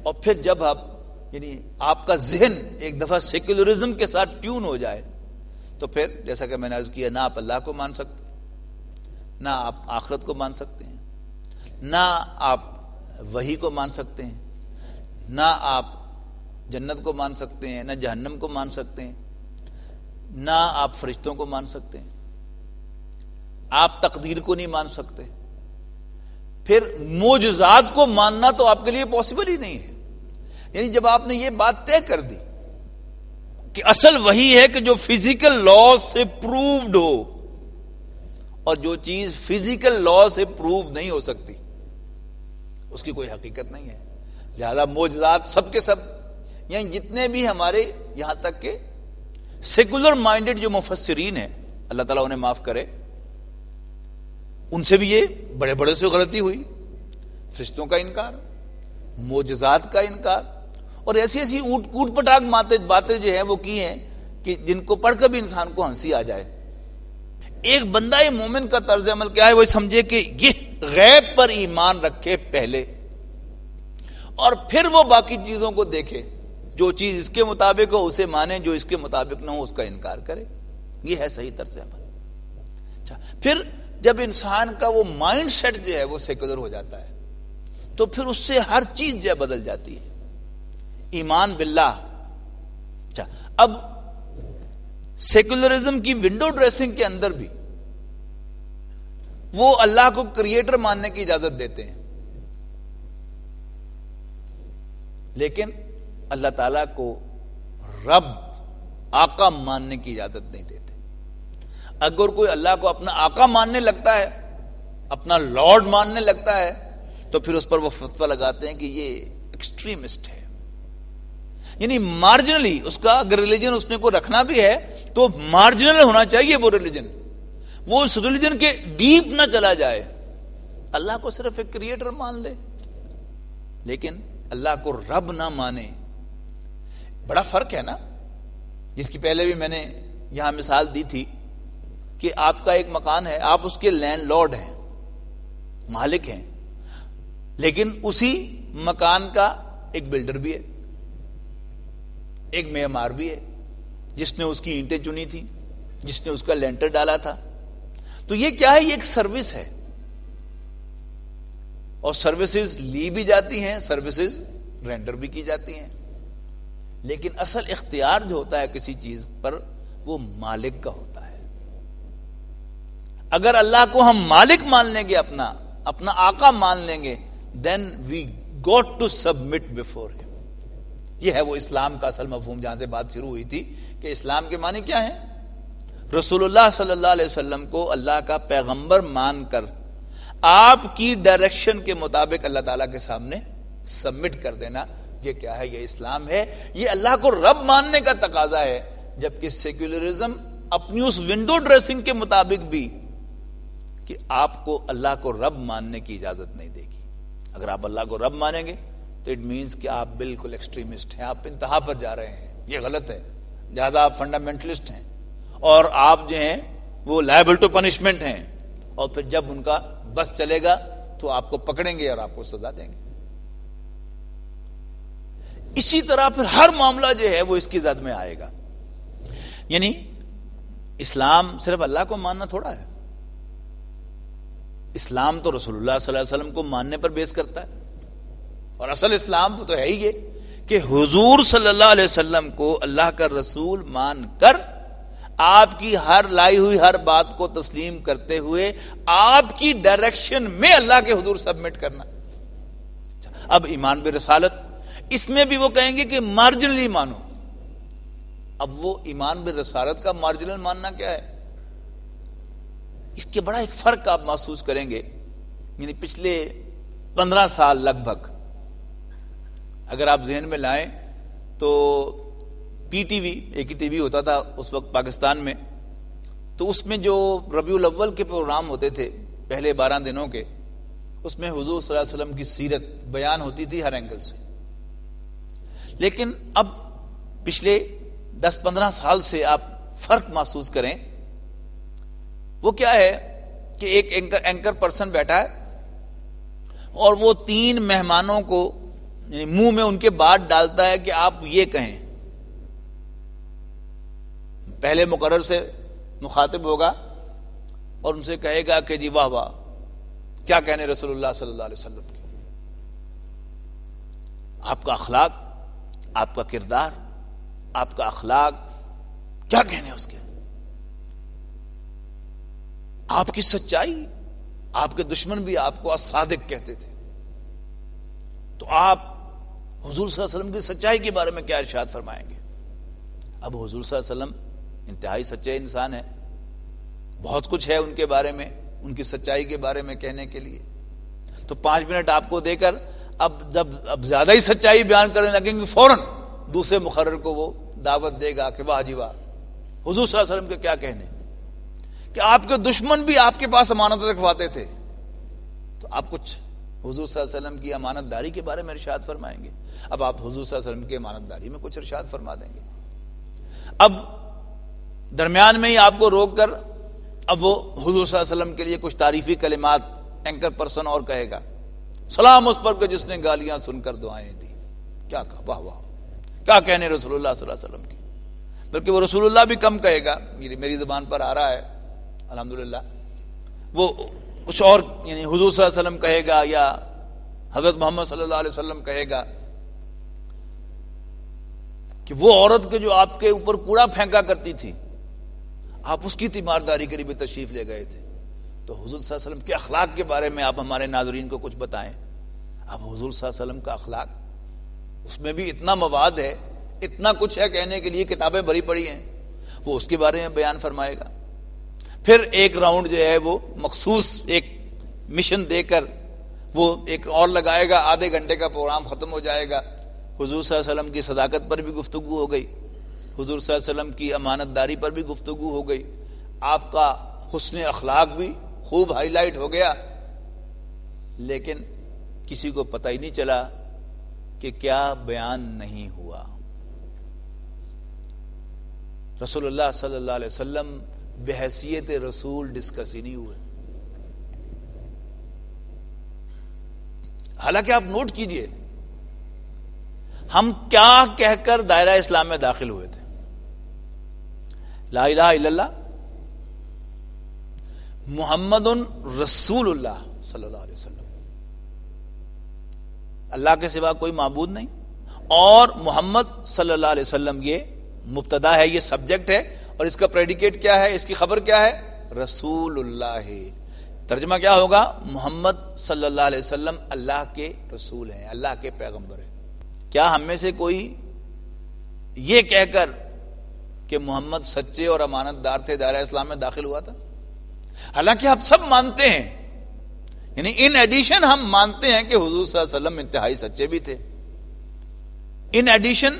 اور پھر جب آپ کا ذہن ایک دفعہ سیکولرزم کے ساتھ ٹیون ہو جائے تو پھر جیسا کہ میں نے عرض کیا، نہ آپ اللہ کو مان سکتے، نہ آپ آخرت کو مان سکتے ہیں، نہ آپ وحی کو مان سکتے ہیں، نہ آپ جنت کو مان سکتے ہیں، نہ جہنم کو مان سکتے ہیں، نہ آپ فرشتوں کو مان سکتے ہیں، آپ تقدیر کو نہیں مان سکتے، پھر معجزات کو ماننا تو آپ کے لیے پاسبل ہی نہیں ہے. یعنی جب آپ نے یہ بات طے کر دی کہ اصل وہی ہے کہ جو فزیکل لا سے پرووڈ ہو، اور جو چیز فزیکل لا سے پروو نہیں ہو سکتی اس کی کوئی حقیقت نہیں ہے، لہذا معجزات سب کے سب، یعنی جتنے بھی ہمارے یہاں تک کہ سیکولر مائنڈڈ جو مفسرین ہیں، اللہ تعالیٰ انہیں معاف کرے، ان سے بھی یہ بڑے بڑے سے غلطی ہوئی. فرشتوں کا انکار، معجزات کا انکار، اور ایسی ایسی اوٹ پٹاک باتیں جو ہیں وہ کی ہیں کہ جن کو پڑھ کر بھی انسان کو ہنسی آ جائے. ایک بندہ مومن کا طرز عمل کیا ہے؟ وہ سمجھے کہ یہ غیب پر ایمان رکھے پہلے، اور پھر وہ باقی چیزوں کو دیکھے، جو چیز اس کے مطابق ہو اسے مانے، جو اس کے مطابق نہ ہو اس کا انکار کرے. یہ ہے صحیح طرز عمل. اچھا، پھر جب انسان کا وہ مائنڈ سیٹ جو ہے وہ سیکولر ہو جاتا ہے تو پھر اس سے ہر چیز جو ہے بدل جاتی ہے. ایمان باللہ. اچھا، اب سیکولرزم کی ونڈو ڈریسنگ کے اندر بھی وہ اللہ کو کریٹر ماننے کی اجازت دیتے ہیں، لیکن اللہ تعالیٰ کو رب آقا ماننے کی اجازت نہیں دیتے. اگر کوئی اللہ کو اپنا آقا ماننے لگتا ہے، اپنا لارڈ ماننے لگتا ہے، تو پھر اس پر وہ فتویٰ لگاتے ہیں کہ یہ ایکسٹریمسٹ ہے. یعنی مارجنلی اس کا اگر ریلیجن اس نے کو رکھنا بھی ہے تو مارجنل ہونا چاہیے وہ ریلیجن، وہ اس ریلیجن کے ڈیپ نہ چلا جائے. اللہ کو صرف ایک کریٹر مان لے لیکن اللہ کو رب نہ مانے. بڑا فرق ہے نا، جس کی پہلے بھی میں نے یہاں مثال دی تھی کہ آپ کا ایک مکان ہے، آپ اس کے لینڈ لارڈ ہیں، مالک ہیں، لیکن اسی مکان کا ایک بلڈر بھی ہے، ایک معمار بھی ہے، جس نے اس کی اینٹیں چنی تھی، جس نے اس کا لینٹر ڈالا تھا. تو یہ کیا ہے؟ یہ ایک سروس ہے، اور سروسز لی بھی جاتی ہیں، سروسز رینڈر بھی کی جاتی ہیں، لیکن اصل اختیار جو ہوتا ہے کسی چیز پر وہ مالک کا ہوتا ہے. اگر اللہ کو ہم مالک مان لیں گے، اپنا آقا مان لیں گے، then we got to submit before him. یہ ہے وہ اسلام کا اصل مفہوم، جہاں سے بات شروع ہوئی تھی کہ اسلام کے معنی کیا ہیں؟ رسول اللہ صلی اللہ علیہ وسلم کو اللہ کا پیغمبر مان کر آپ کی ڈائریکشن کے مطابق اللہ تعالیٰ کے سامنے سبمٹ کر دینا. یہ کیا ہے؟ یہ اسلام ہے. یہ اللہ کو رب ماننے کا تقاضا ہے، جبکہ سیکولرزم اپنی اس ونڈو ڈریسنگ کے مطابق بھی کہ آپ کو اللہ کو رب ماننے کی اجازت نہیں دے گی. اگر آپ اللہ کو رب مانیں گے تو اٹ مینس کہ آپ بالکل ایکسٹریمسٹ ہیں، آپ انتہا پر جا رہے ہیں، یہ غلط ہے. لہذا آپ فنڈامنٹلسٹ ہیں، اور آپ جو ہیں وہ لائبل ٹو پنشمنٹ ہیں، اور پھر جب ان کا بس چلے گا تو آپ کو پکڑیں گے اور آپ کو سزا دیں گے. اسی طرح پھر ہر معاملہ جو ہے وہ اس کی زد میں آئے گا. یعنی اسلام صرف اللہ کو ماننا تھوڑا ہے، اسلام تو رسول اللہ صلی اللہ علیہ وسلم کو ماننے پر بیس کرتا ہے. اور اصل اسلام تو ہے ہی یہ کہ حضور صلی اللہ علیہ وسلم کو اللہ کا رسول مان کر آپ کی ہر لائی ہوئی ہر بات کو تسلیم کرتے ہوئے آپ کی ڈائریکشن میں اللہ کے حضور سبمٹ کرنا. اب ایمان برسالت، اس میں بھی وہ کہیں گے کہ مارجنلی مانو. اب وہ ایمان برسالت کا مارجنل ماننا کیا ہے؟ اس کے بڑا ایک فرق آپ محسوس کریں گے. یعنی پچھلے 15 سال لگ بھگ اگر آپ ذہن میں لائیں تو پی ٹی وی، ایک ہی ٹی وی ہوتا تھا اس وقت پاکستان میں، تو اس میں جو ربیع الاول کے پروگرام ہوتے تھے پہلے 12 دنوں کے، اس میں حضور صلی اللہ علیہ وسلم کی سیرت بیان ہوتی تھی ہر اینگل سے. لیکن اب پچھلے 10-15 سال سے آپ فرق محسوس کریں، وہ کیا ہے کہ ایک اینکر پرسن بیٹھا ہے اور وہ 3 مہمانوں کو یعنی منہ میں ان کے بات ڈالتا ہے کہ آپ یہ کہیں. پہلے مقرر سے مخاطب ہوگا اور ان سے کہے گا کہ جی واہ واہ کیا کہنے رسول اللہ صلی اللہ علیہ وسلم کی، آپ کا اخلاق، آپ کا کردار، آپ کا اخلاق کیا کہنے اس کے، آپ کی سچائی. آپ کے دشمن بھی آپ کو الصادق کہتے تھے، تو آپ حضور صلی اللہ علیہ وسلم کی سچائی کے بارے میں کیا ارشاد فرمائیں گے؟ اب حضور صلی اللہ علیہ وسلم انتہائی سچے انسان ہیں، بہت کچھ ہے ان کے بارے میں، ان کی سچائی کے بارے میں کہنے کے لیے. تو 5 منٹ آپ کو دے کر اب زیادہ ہی سچائی بیان کرنے لگیں گے، فوراً دوسرے مقرر کو وہ دعوت دے گا کہ واہ جی واہ حضور صلی اللہ علیہ وسلم کے کیا کہنے کہ آپ کے دشمن بھی آپ کے پاس امانت رکھواتے تھے، تو آپ کچھ حضور صلی اللہ علیہ وسلم کی امانت داری کے بارے میں ارشاد فرمائیں گے. اب آپ حضور صلی اللہ علیہ وسلم کی امانت داری میں کچھ ارشاد فرما دیں گے. اب درمیان میں ہی آپ کو روک کر اب وہ حضور صلی اللہ علیہ وسلم کے لیے کچھ تعریفی کلمات اینکر پرسن اور کہے گا، سلام اس پر کہ جس نے گالیاں سن کر دعائیں دی. کیا کہا، واہ واہ کیا کہنے رسول اللہ صلی اللہ علیہ وسلم کی. بلکہ وہ رسول اللہ بھی کم کہے گا، میری زبان پر آ رہا ہے الحمدللہ، وہ کچھ اور یعنی حضور صلی اللہ علیہ وسلم کہے گا یا حضرت محمد صلی اللہ علیہ وسلم کہے گا کہ وہ عورت کے جو آپ کے اوپر کوڑا پھینکا کرتی تھی، آپ اس کی تیمارداری کے لیے بھی تشریف لے گئے تھے. تو حضور صلی اللہ علیہ وسلم کے اخلاق کے بارے میں آپ ہمارے ناظرین کو کچھ بتائیں. اب حضور صلی اللہ علیہ وسلم کا اخلاق، اس میں بھی اتنا مواد ہے، اتنا کچھ ہے کہنے کے لیے، کتابیں بھری پڑی ہیں، وہ اس کے بارے میں بیان فرمائے گا. پھر ایک راؤنڈ جو ہے وہ مخصوص ایک مشن دے کر وہ ایک اور لگائے گا، آدھے گھنٹے کا پروگرام ختم ہو جائے گا. حضور صلی اللہ علیہ وسلم کی صداقت پر بھی گفتگو ہو گئی، حضور صلی اللہ علیہ وسلم کی امانت داری پر بھی گفتگو ہو گئی، آپ کا حسن اخلاق بھی خوب ہائی لائٹ ہو گیا. لیکن کسی کو پتہ ہی نہیں چلا کہ کیا بیان نہیں ہوا. رسول اللہ صلی اللہ علیہ وسلم بحیثیت رسول ڈسکس ہی نہیں ہوئے. حالانکہ آپ نوٹ کیجئے ہم کیا کہہ کر دائرہ اسلام میں داخل ہوئے تھے. لا الہ الا اللہ محمد رسول اللہ صلی اللہ علیہ وسلم، اللہ کے سوا کوئی معبود نہیں، اور محمد صلی اللہ علیہ وسلم یہ مبتدا ہے، یہ سبجیکٹ ہے، اور اس کا پریڈیکیٹ کیا ہے، اس کی خبر کیا ہے، رسول اللہ ہے. ترجمہ کیا ہوگا، محمد صلی اللہ علیہ وسلم اللہ کے رسول ہیں، اللہ کے پیغمبر ہیں. کیا ہم میں سے کوئی یہ کہہ کر کہ محمد سچے اور امانت دار تھے دائرہ اسلام میں داخل ہوا تھا؟ حالانکہ آپ سب مانتے ہیں، یعنی ان ایڈیشن ہم مانتے ہیں کہ حضور صلی اللہ علیہ وسلم انتہائی سچے بھی تھے. ان ایڈیشن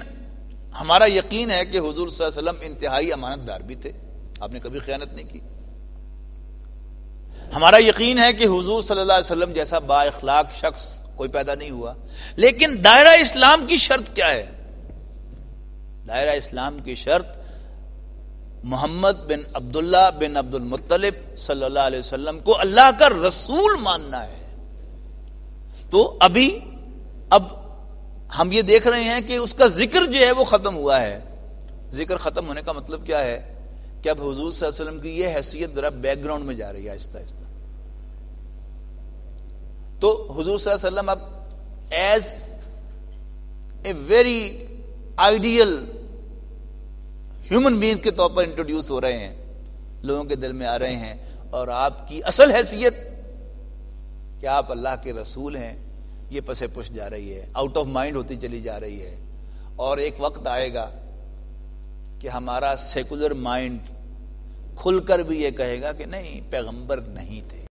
ہمارا یقین ہے کہ حضور صلی اللہ علیہ وسلم انتہائی امانت دار بھی تھے، آپ نے کبھی خیانت نہیں کی. ہمارا یقین ہے کہ حضور صلی اللہ علیہ وسلم جیسا با اخلاق شخص کوئی پیدا نہیں ہوا. لیکن دائرہ اسلام کی شرط کیا ہے؟ دائرہ اسلام کی شرط محمد بن عبداللہ بن عبد المطلب صلی اللہ علیہ وسلم کو اللہ کا رسول ماننا ہے. تو اب ہم یہ دیکھ رہے ہیں کہ اس کا ذکر جو ہے وہ ختم ہوا ہے. ذکر ختم ہونے کا مطلب کیا ہے کہ اب حضور صلی اللہ علیہ وسلم کی یہ حیثیت ذرا بیک گراؤنڈ میں جا رہی ہے آہستہ آہستہ. تو حضور صلی اللہ علیہ وسلم اب as a very ideal human being کے طور پر انٹروڈیوس ہو رہے ہیں، لوگوں کے دل میں آ رہے ہیں، اور آپ کی اصل حیثیت کہ آپ اللہ کے رسول ہیں یہ پسے پش جا رہی ہے، آؤٹ آف مائنڈ ہوتی چلی جا رہی ہے. اور ایک وقت آئے گا کہ ہمارا سیکولر مائنڈ کھل کر بھی یہ کہے گا کہ نہیں، پیغمبر نہیں تھے.